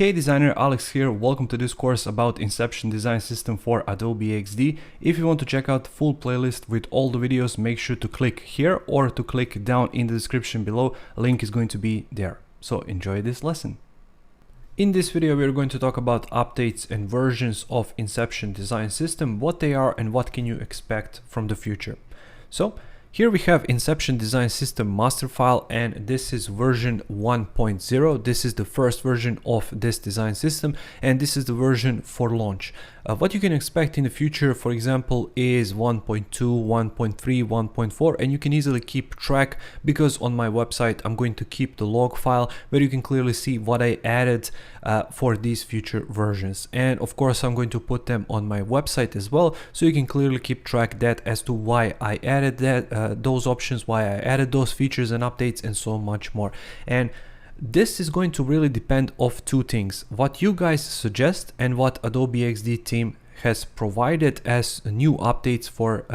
Hey designer, Alex here. Welcome to this course about Inception design system for Adobe XD. If you want to check out the full playlist with all the videos, make sure to click here or to click down in the description below. Link is going to be there. So enjoy this lesson. In this video, we are going to talk about updates and versions of Inception design system, what they are and what can you expect from the future. So here we have Inception design system master file, and this is version 1.0. This is the first version of this design system, and this is the version for launch. What you can expect in the future, for example, is 1.2, 1.3, 1.4, and you can easily keep track because on my website I'm going to keep the log file where you can clearly see what I added for these future versions. And of course I'm going to put them on my website as well, so you can clearly keep track that as to why I added that those options, why I added those features and updates, and so much more. And this is going to really depend of two things: what you guys suggest and what Adobe XD team has provided as new updates for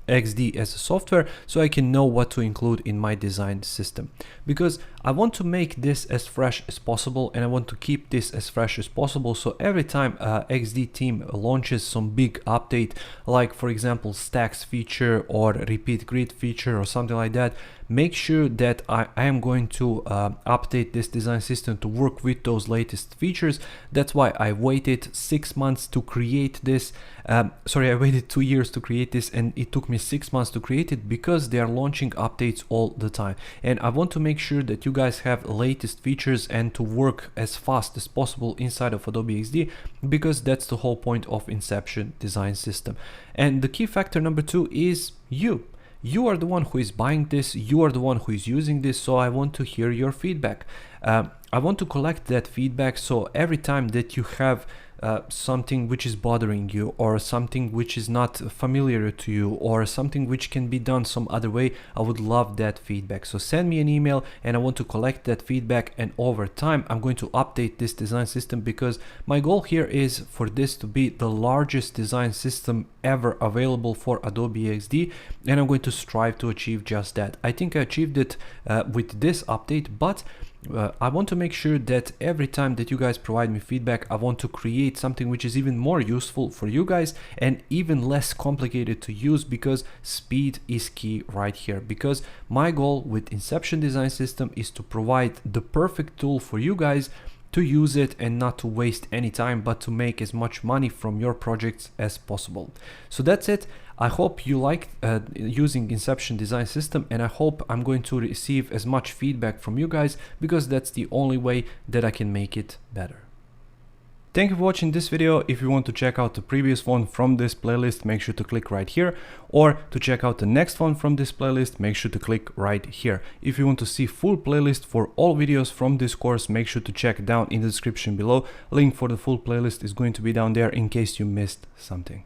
XD as a software, so I can know what to include in my design system, because I want to make this as fresh as possible and I want to keep this as fresh as possible. So every time XD team launches some big update, like for example stacks feature or repeat grid feature or something like that, make sure that I am going to update this design system to work with those latest features. That's why I waited 6 months to create this. I waited 2 years to create this, and it took me 6 months to create it because they are launching updates all the time. And I want to make sure that you guys have latest features and to work as fast as possible inside of Adobe XD, because that's the whole point of Inception design system. And the key factor number 2 is you. You are the one who is buying this, you are the one who is using this, so I want to hear your feedback. I want to collect that feedback, so every time that you have something which is bothering you, or something which is not familiar to you, or something which can be done some other way, I would love that feedback. So send me an email and I want to collect that feedback, and over time I'm going to update this design system, because my goal here is for this to be the largest design system ever available for Adobe XD, and I'm going to strive to achieve just that. I think I achieved it with this update, but I want to make sure that every time that you guys provide me feedback, I want to create something which is even more useful for you guys and even less complicated to use, because speed is key right here. Because my goal with Inception design system is to provide the perfect tool for you guys to use it and not to waste any time, but to make as much money from your projects as possible. So that's it. I hope you liked using Inception design system, and I hope I'm going to receive as much feedback from you guys, because that's the only way that I can make it better. Thank you for watching this video. If you want to check out the previous one from this playlist, make sure to click right here, or to check out the next one from this playlist, make sure to click right here. If you want to see full playlist for all videos from this course, make sure to check down in the description below. Link for the full playlist is going to be down there in case you missed something.